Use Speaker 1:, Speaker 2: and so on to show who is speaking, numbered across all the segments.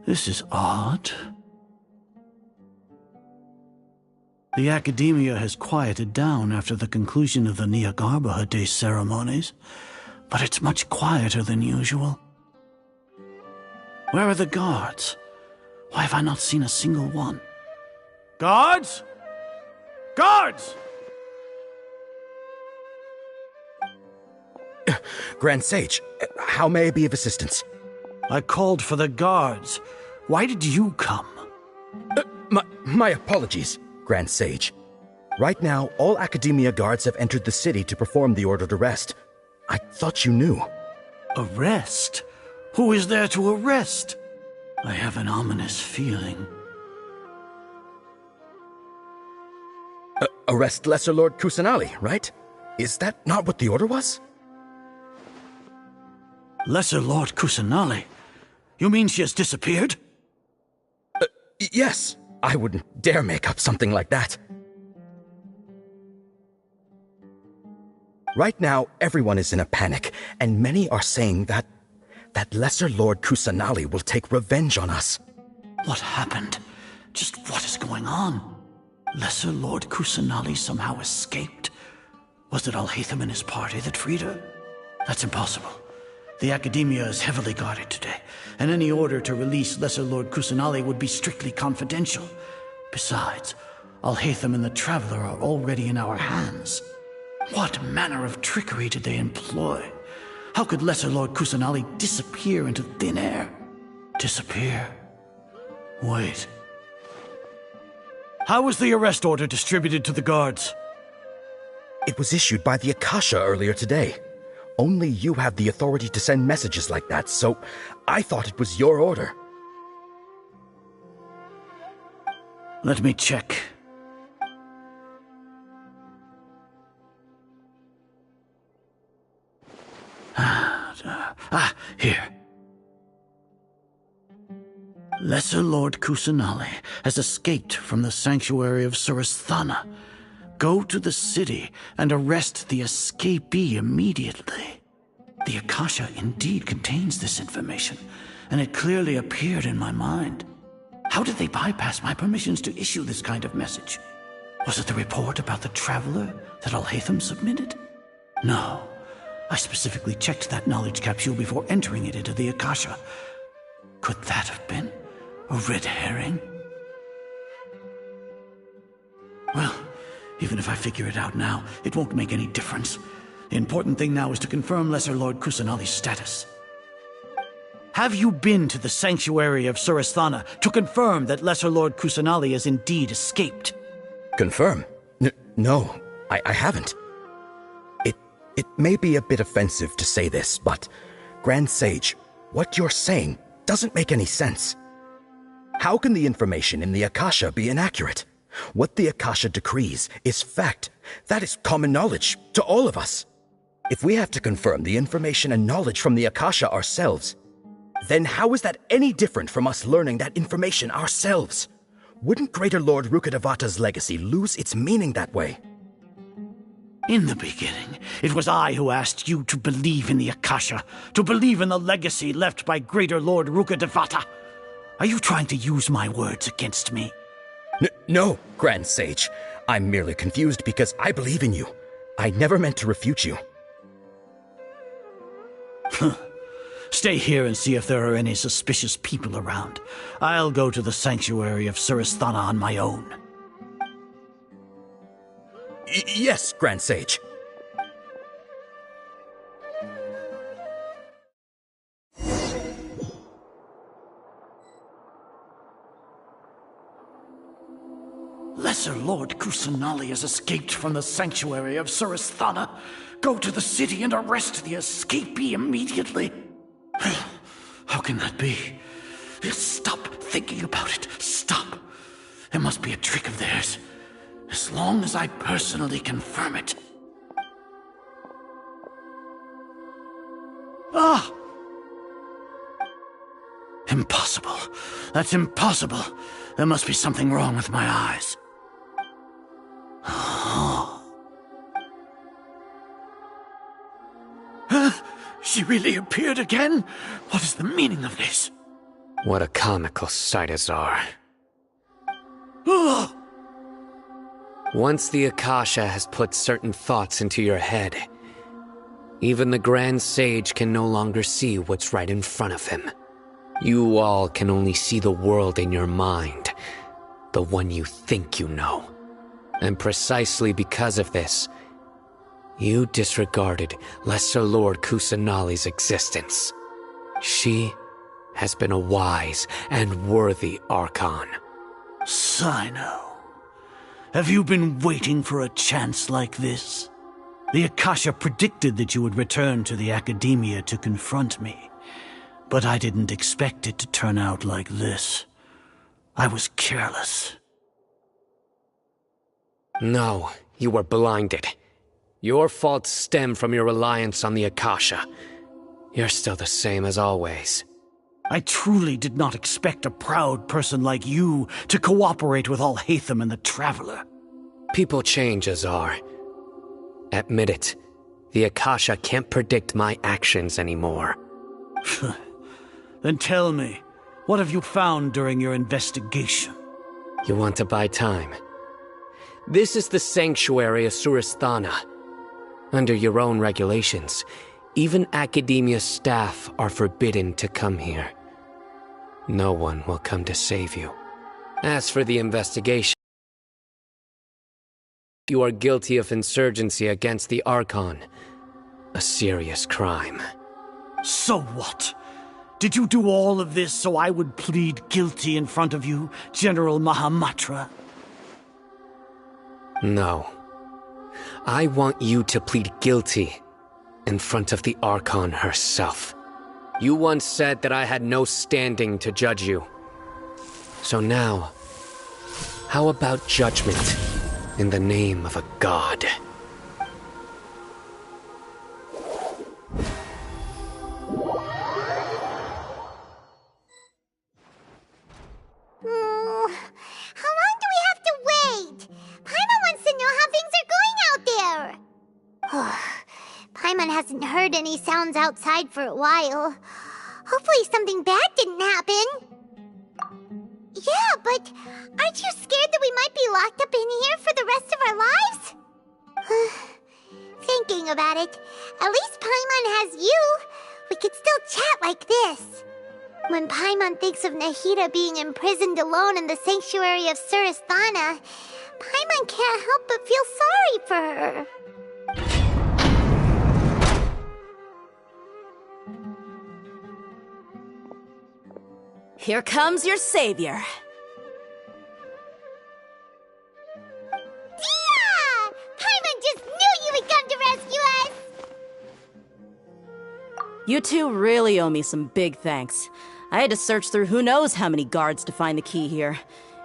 Speaker 1: This is odd. The academia has quieted down after the conclusion of the Niagarbha Day ceremonies, but it's much quieter than usual. Where are the guards? Why have I not seen a single one? Guards? Guards!
Speaker 2: Grand Sage, how may I be of assistance?
Speaker 1: I called for the guards. Why did you come?
Speaker 2: My apologies, Grand Sage. Right now, all Academia guards have entered the city to perform the ordered arrest. I thought you knew.
Speaker 1: Arrest? Who is there to arrest? I have an ominous feeling.
Speaker 2: Arrest Lesser Lord Kusanali, right? Is that not what the order was?
Speaker 1: Lesser Lord Kusanali? You mean she has disappeared?
Speaker 2: Yes. I wouldn't dare make up something like that. Right now, everyone is in a panic, and many are saying that Lesser Lord Kusanali will take revenge on us.
Speaker 1: What happened? Just what is going on? Lesser Lord Kusanali somehow escaped? Was it Alhaitham and his party that freed her? That's impossible. The Academia is heavily guarded today, and any order to release Lesser Lord Kusanali would be strictly confidential. Besides, Alhaitham and the Traveler are already in our hands. What manner of trickery did they employ? How could Lesser Lord Kusanali disappear into thin air? Disappear? Wait. How was the arrest order distributed to the guards?
Speaker 2: It was issued by the Akasha earlier today. Only you have the authority to send messages like that, so I thought it was your order.
Speaker 1: Let me check. Here. Lesser Lord Kusanali has escaped from the sanctuary of Surasthana. Go to the city and arrest the escapee immediately. The Akasha indeed contains this information, and it clearly appeared in my mind. How did they bypass my permissions to issue this kind of message? Was it the report about the Traveler that Alhaitham submitted? No. I specifically checked that knowledge capsule before entering it into the Akasha. Could that have been a red herring? Well, even if I figure it out now, it won't make any difference. The important thing now is to confirm Lesser Lord Kusanali's status. Have you been to the sanctuary of Surasthana to confirm that Lesser Lord Kusanali has indeed escaped?
Speaker 2: Confirm? No, I haven't. It may be a bit offensive to say this, but, Grand Sage, what you're saying doesn't make any sense. How can the information in the Akasha be inaccurate? What the Akasha decrees is fact. That is common knowledge to all of us. If we have to confirm the information and knowledge from the Akasha ourselves, then how is that any different from us learning that information ourselves? Wouldn't Greater Lord Rukkhadevata's legacy lose its meaning that way?
Speaker 1: In the beginning, it was I who asked you to believe in the Akasha, to believe in the legacy left by Greater Lord Rukkhadevata. Are you trying to use my words against me?
Speaker 2: No, Grand Sage. I'm merely confused because I believe in you. I never meant to refute you.
Speaker 1: Stay here and see if there are any suspicious people around. I'll go to the sanctuary of Surasthana on my own.
Speaker 2: Yes, Grand Sage.
Speaker 1: Lesser Lord Kusanali has escaped from the sanctuary of Surasthana. Go to the city and arrest the escapee immediately. How can that be? Stop thinking about it. Stop. It must be a trick of theirs. As long as I personally confirm it. Ah! Impossible. That's impossible. There must be something wrong with my eyes. She really appeared again? What is the meaning of this?
Speaker 3: What a comical sight, Azar. Once the Akasha has put certain thoughts into your head, even the Grand Sage can no longer see what's right in front of him. You all can only see the world in your mind, the one you think you know. And precisely because of this, you disregarded Lesser Lord Kusanali's existence. She has been a wise and worthy Archon.
Speaker 1: Sino, have you been waiting for a chance like this? The Akasha predicted that you would return to the Academia to confront me, but I didn't expect it to turn out like this. I was careless.
Speaker 3: No, you were blinded. Your faults stem from your reliance on the Akasha. You're still the same as always.
Speaker 1: I truly did not expect a proud person like you to cooperate with Alhaitham and the Traveler.
Speaker 3: People change, Azar. Admit it. The Akasha can't predict my actions anymore.
Speaker 1: Then tell me, what have you found during your investigation?
Speaker 3: You want to buy time? This is the sanctuary of Surasthana. Under your own regulations, even Academia staff are forbidden to come here. No one will come to save you. As for the investigation, you are guilty of insurgency against the Archon. A serious crime.
Speaker 1: So what? Did you do all of this so I would plead guilty in front of you, General Mahamatra?
Speaker 3: No. I want you to plead guilty in front of the Archon herself. You once said that I had no standing to judge you. So now, how about judgment in the name of a god?
Speaker 4: How long do we have to wait? Paimon wants to know how things are going out there. Paimon hasn't heard any sounds outside for a while. Hopefully something bad didn't happen. Yeah, but aren't you scared that we might be locked up in here for the rest of our lives? Thinking about it, at least Paimon has you. We could still chat like this. When Paimon thinks of Nahida being imprisoned alone in the sanctuary of Surasthana, Paimon can't help but feel sorry for her.
Speaker 5: Here comes your savior.
Speaker 4: Dia! Paimon just knew you would come to rescue us!
Speaker 5: You two really owe me some big thanks. I had to search through who knows how many guards to find the key here.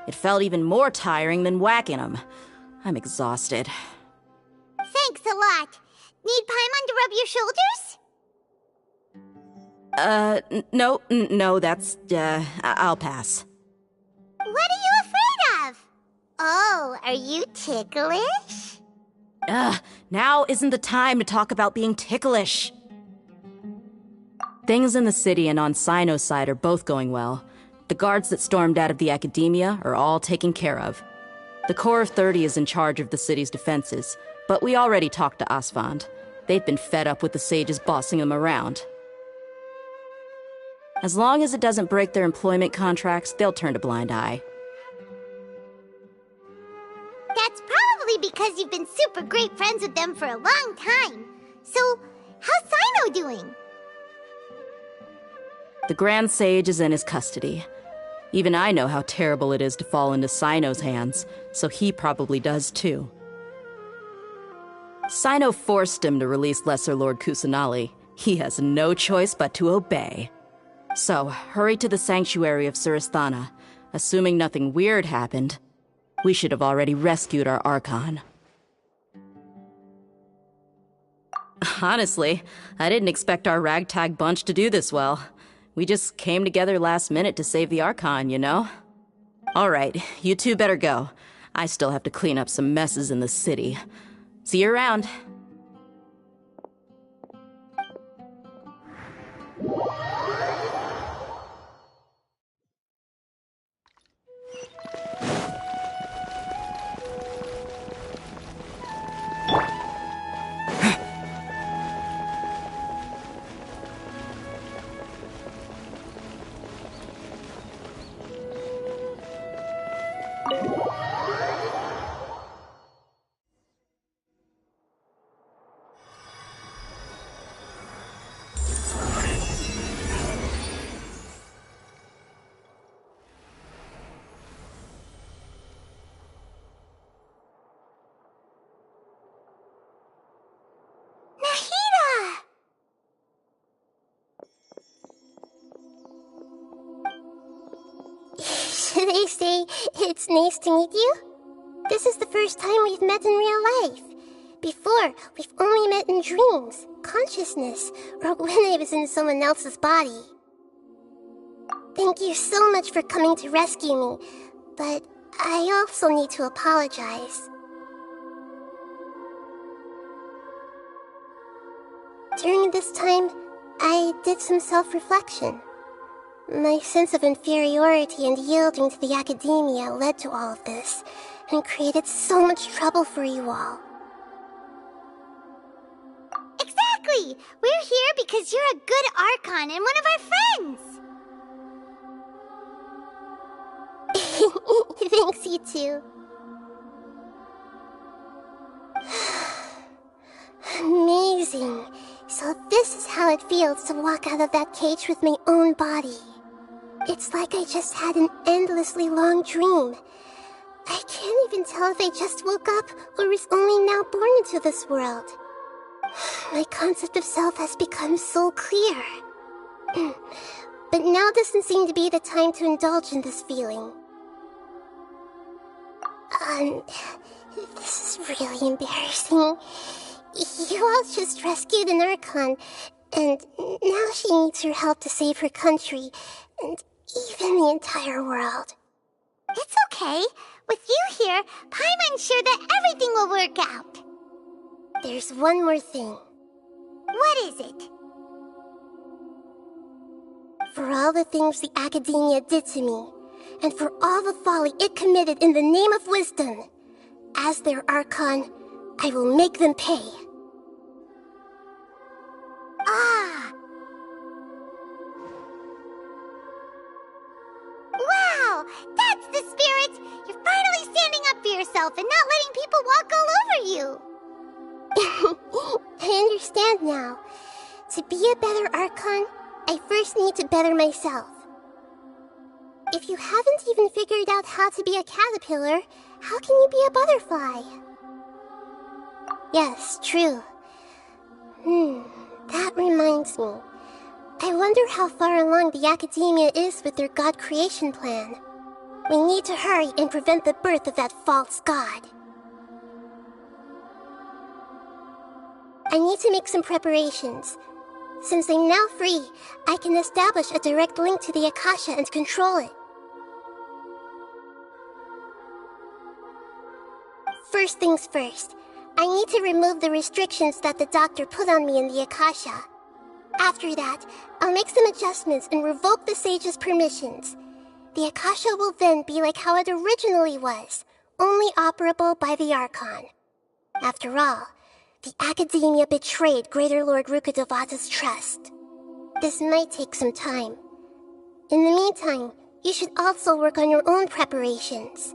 Speaker 5: It felt even more tiring than whacking them. I'm exhausted.
Speaker 4: Thanks a lot. Need Paimon to rub your shoulders?
Speaker 5: No, that's, I'll pass.
Speaker 4: What are you afraid of? Oh, are you ticklish?
Speaker 5: Now isn't the time to talk about being ticklish. Things in the city and on Sino's side are both going well. The guards that stormed out of the Academia are all taken care of. The Corps of 30 is in charge of the city's defenses, but we already talked to Asfand. They've been fed up with the sages bossing them around. As long as it doesn't break their employment contracts, they'll turn a blind eye.
Speaker 4: That's probably because you've been super great friends with them for a long time. So, how's Sino doing?
Speaker 5: The Grand Sage is in his custody. Even I know how terrible it is to fall into Sino's hands, so he probably does too. Sino forced him to release Lesser Lord Kusanali. He has no choice but to obey. So, hurry to the sanctuary of Surasthana. Assuming nothing weird happened, we should have already rescued our Archon. Honestly, I didn't expect our ragtag bunch to do this well. We just came together last minute to save the Archon, you know? Alright, you two better go. I still have to clean up some messes in the city. See you around.
Speaker 4: Nahida! Should I say it's nice to meet you? This is the first time we've met in real life. Before, we've only met in dreams, consciousness, or when I was in someone else's body. Thank you so much for coming to rescue me, but I also need to apologize. During this time, I did some self-reflection. My sense of inferiority and yielding to the academia led to all of this, and created so much trouble for you all. Exactly! We're here because you're a good Archon and one of our friends! Thanks, you too. Amazing. So this is how it feels to walk out of that cage with my own body. It's like I just had an endlessly long dream. I can't even tell if I just woke up or was only now born into this world. My concept of self has become so clear. But now doesn't seem to be the time to indulge in this feeling. This is really embarrassing. You all just rescued an Archon, and now she needs your help to save her country, and even the entire world. It's okay. With you here, Paimon's sure that everything will work out. There's one more thing. What is it? For all the things the Academia did to me, and for all the folly it committed in the name of wisdom, as their Archon, I will make them pay. Ah! Wow! That's the spirit! You're finally standing up for yourself and not letting people walk all over you! I understand now. To be a better Archon, I first need to better myself. If you haven't even figured out how to be a caterpillar, how can you be a butterfly? Yes, true. That reminds me. I wonder how far along the Academia is with their god creation plan. We need to hurry and prevent the birth of that false god. I need to make some preparations. Since I'm now free, I can establish a direct link to the Akasha and control it. First things first, I need to remove the restrictions that the doctor put on me in the Akasha. After that, I'll make some adjustments and revoke the sage's permissions. The Akasha will then be like how it originally was, only operable by the Archon. After all, the Academia betrayed Greater Lord Rukkhadevata's trust. This might take some time. In the meantime, you should also work on your own preparations.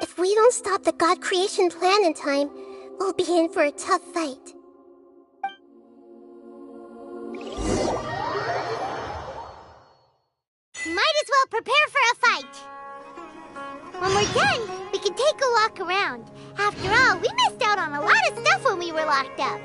Speaker 4: If we don't stop the god creation plan in time, we'll be in for a tough fight. Might as well prepare for a fight. When we're done, we can take a walk around. After all, we missed out on a lot of stuff when we were locked up.